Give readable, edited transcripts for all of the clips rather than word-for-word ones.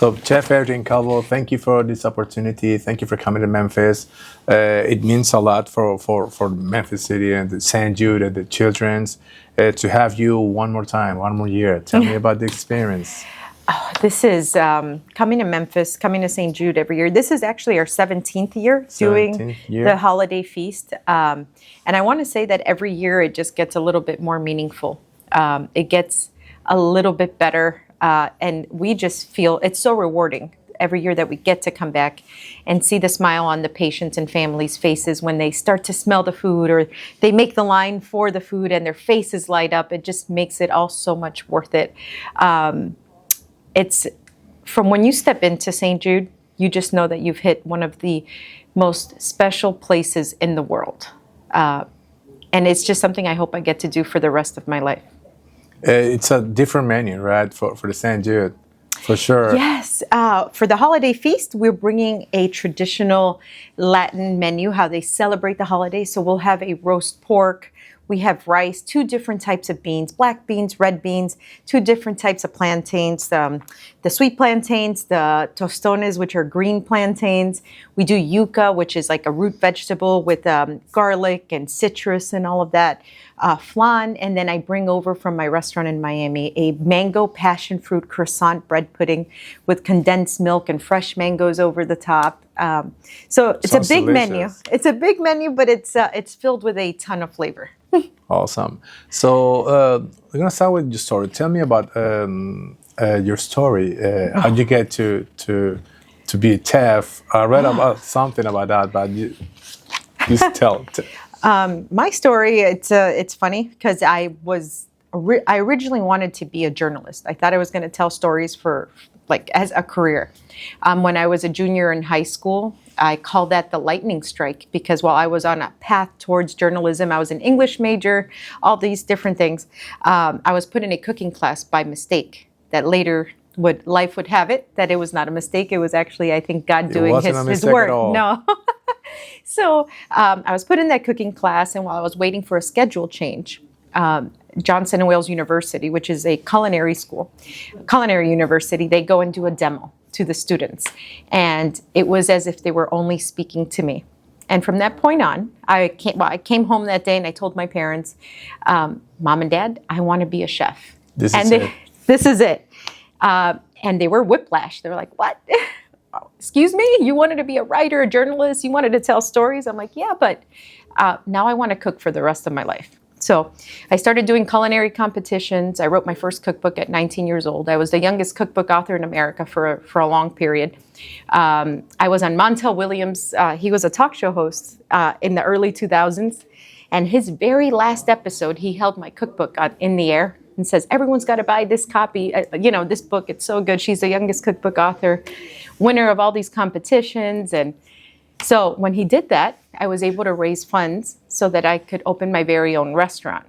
So, Chef Adrianne Calvo, thank you for this opportunity. Thank you for coming to Memphis. It means a lot for Memphis City and the St. Jude and the children's to have you one more time, one more year. Tell me about the experience. Oh, this is coming to Memphis, coming to St. Jude every year. This is actually our 17th year doing the holiday feast. And I want to say that every year it just gets a little bit more meaningful. It gets a little bit better. And we just feel it's so rewarding every year that we get to come back and see the smile on the patients' and families' faces when they start to smell the food or they make the line for the food and their faces light up. It just makes it all so much worth it. It's from when you step into St. Jude, you just know that you've hit one of the most special places in the world. And it's just something I hope I get to do for the rest of my life. It's a different menu, right, for the St. Jude, for sure. Yes. For the holiday feast, we're bringing a traditional Latin menu, how they celebrate the holidays. So we'll have a roast pork. We have rice, 2 different types of beans, black beans, red beans, 2 different types of plantains, the sweet plantains, the tostones, which are green plantains. We do yuca, which is like a root vegetable with garlic and citrus and all of that, flan. And then I bring over from my restaurant in Miami a mango passion fruit croissant bread pudding with condensed milk and fresh mangoes over the top. So it's Sounds a big delicious. menu. It's a big menu, but it's filled with a ton of flavor. Awesome. So we're gonna start with your story. Tell me about your story. How did you get to be a chef? I read about something about that, but you tell. My story, it's funny because I originally wanted to be a journalist. I thought I was going to tell stories for as a career. When I was a junior in high school, I called that the lightning strike because while I was on a path towards journalism, I was an English major, all these different things. I was put in a cooking class by mistake that later life would have it that it was not a mistake. It was actually, I think, God doing his work. No. So I was put in that cooking class, and while I was waiting for a schedule change, Johnson and Wales University, which is a culinary university, they go and do a demo to the students. And it was as if they were only speaking to me. And from that point on, I came home that day and I told my parents, Mom and Dad, I want to be a chef. This is it. And they were whiplash. They were like, what? Excuse me? You wanted to be a writer, a journalist? You wanted to tell stories? I'm like, yeah, but now I want to cook for the rest of my life. So I started doing culinary competitions. I wrote my first cookbook at 19 years old. I was the youngest cookbook author in America for a long period. I was on Montel Williams. He was a talk show host in the early 2000s. And his very last episode, he held my cookbook in the air and says, everyone's got to buy this copy, this book. It's so good. She's the youngest cookbook author, winner of all these competitions. And so when he did that, I was able to raise funds so that I could open my very own restaurant.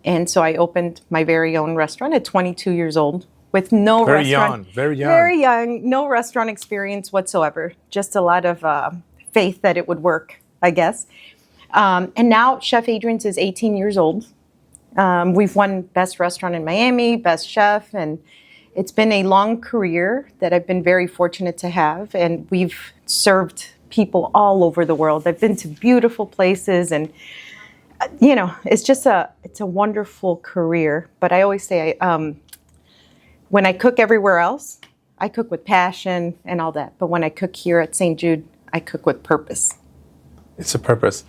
And so I opened my very own restaurant at 22 years old with no Very restaurant. young. Very young, no restaurant experience whatsoever. Just a lot of faith that it would work, I guess. And now Chef Adrianne's is 18 years old. We've won Best Restaurant in Miami, Best Chef, and it's been a long career that I've been very fortunate to have. And we've served people all over the world. I've been to beautiful places, and it's a wonderful career. But I always say, when I cook everywhere else, I cook with passion and all that. But when I cook here at St. Jude, I cook with purpose. It's a purpose.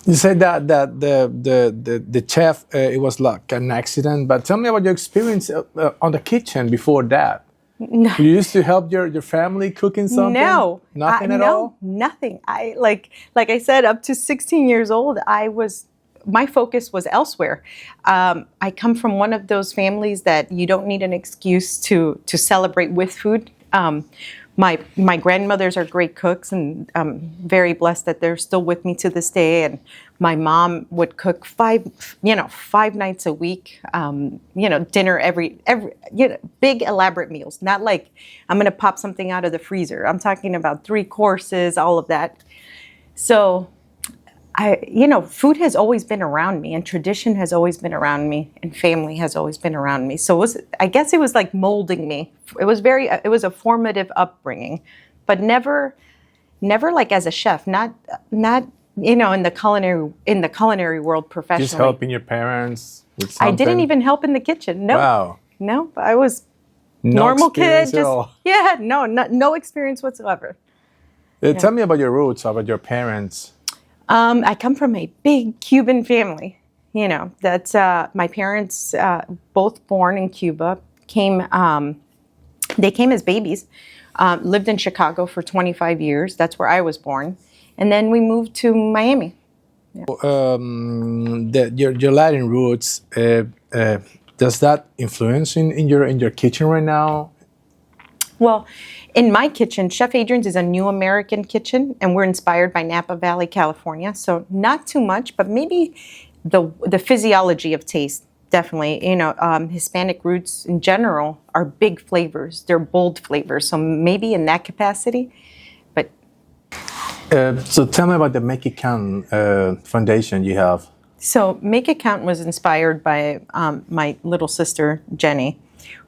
You said that the chef, it was like an accident. But tell me about your experience on the kitchen before that. No. You used to help your family cooking something? No. Nothing at all? Nothing. I like I said, up to 16 years old, my focus was elsewhere. I come from one of those families that you don't need an excuse to celebrate with food. My grandmothers are great cooks, and I'm very blessed that they're still with me to this day. And my mom would cook 5 nights a week, dinner every big elaborate meals. Not like I'm going to pop something out of the freezer. I'm talking about 3 courses, all of that. So food has always been around me, and tradition has always been around me, and family has always been around me. So I guess it was like molding me. It was a formative upbringing, but never like as a chef, not in the culinary world professionally. Just helping your parents with something? I didn't even help in the kitchen. No. Wow. No, I was No normal kid. experience at all. No experience whatsoever. Tell me about your roots, about your parents. I come from a big Cuban family. That's my parents, both born in Cuba, they came as babies, lived in Chicago for 25 years. That's where I was born. And then we moved to Miami. Yeah. Your Latin roots, does that influence in your kitchen right now? Well, in my kitchen, Chef Adrianne's is a new American kitchen, and we're inspired by Napa Valley, California. So not too much, but maybe the physiology of taste, definitely. Hispanic roots in general are big flavors. They're bold flavors. So maybe in that capacity, but... So tell me about the Make It Count foundation you have. So Make It Count was inspired by my little sister, Jenny,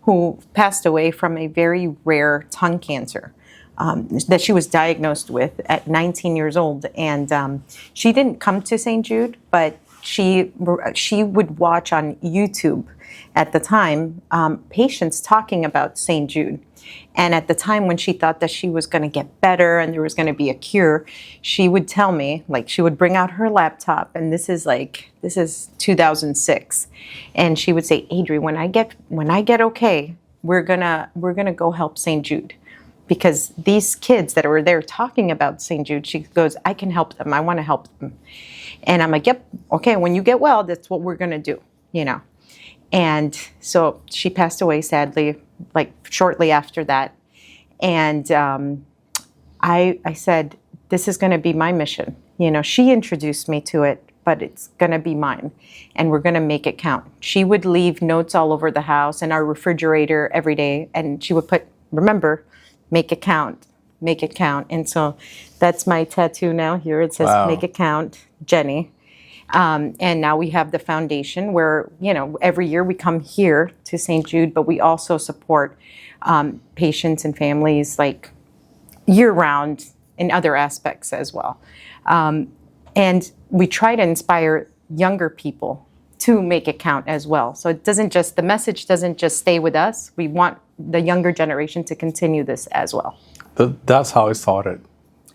who passed away from a very rare tongue cancer that she was diagnosed with at 19 years old. And she didn't come to St. Jude, but she would watch on YouTube at the time patients talking about St. Jude. And at the time when she thought that she was going to get better and there was going to be a cure, she would tell me, like, she would bring out her laptop, and this is 2006, and she would say, Adri, when I get okay, we're gonna go help St. Jude, because these kids that were there talking about St. Jude, she goes, I can help them. I want to help them. And I'm like, yep, okay. When you get well, that's what we're gonna do, And so she passed away, sadly, like shortly after that. And I said, this is going to be my mission. She introduced me to it, but it's going to be mine, and we're going to make it count. She would leave notes all over the house and our refrigerator every day, and she would put, remember, make it count, make it count. And so that's my tattoo now here. It says, wow. Make it count, Jenny. And now we have the foundation where, every year we come here to St. Jude, but we also support patients and families like year-round in other aspects as well. And we try to inspire younger people to make it count as well. So the message doesn't just stay with us. We want the younger generation to continue this as well. That's how it started.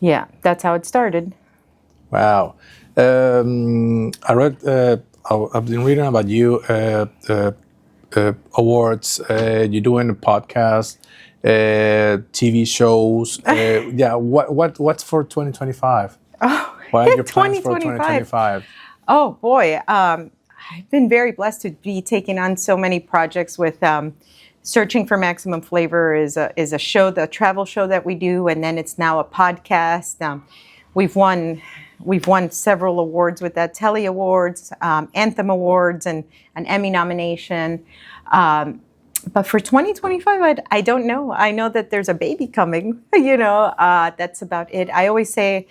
Yeah, that's how it started. Wow. I read, I've been reading about you, awards, you're doing a podcast, TV shows. Yeah, what's for 2025? Oh, what are your plans for 2025? Oh boy, I've been very blessed to be taking on so many projects with Searching for Maximum Flavor is a show, the travel show that we do, and then it's now a podcast. We've won several awards with that, Telly Awards, Anthem Awards, and an Emmy nomination. But for 2025, I don't know. I know that there's a baby coming, that's about it. I always say,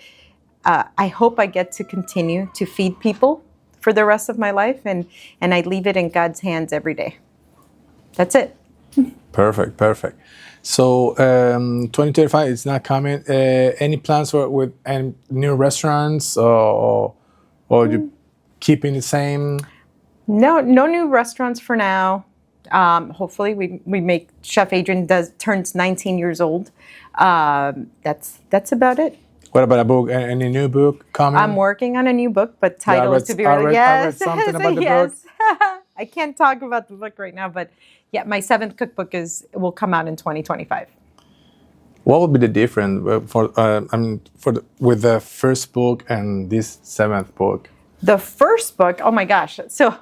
I hope I get to continue to feed people for the rest of my life, and I leave it in God's hands every day. That's it. Perfect. So 2025 is not coming. Any plans with any new restaurants, or you keeping the same? No new restaurants for now. Hopefully we make Chef Adrianne turns 19 years old. That's about it. What about a book? Any new book coming? I'm working on a new book, but title is to be released. I read something about the book. I can't talk about the book right now, but yeah, my 7th cookbook will come out in 2025. What would be the difference with the first book and this 7th book? The first book, oh my gosh! So,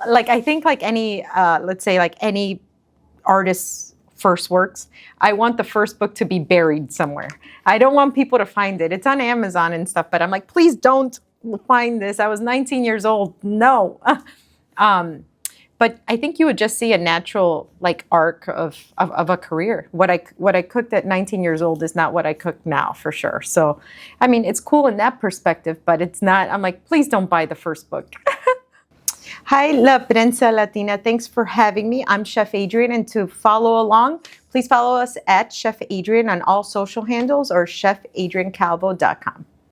I think any, let's say any artist's first works, I want the first book to be buried somewhere. I don't want people to find it. It's on Amazon and stuff, but I'm like, please don't find this. I was 19 years old. No. But I think you would just see a natural like arc of a career. What I cooked at 19 years old is not what I cook now, for sure. So, I mean, it's cool in that perspective, but it's not. I'm like, please don't buy the first book. Hi, La Prensa Latina. Thanks for having me. I'm Chef Adrianne, and to follow along, please follow us at Chef Adrianne on all social handles or chefadriannecalvo.com.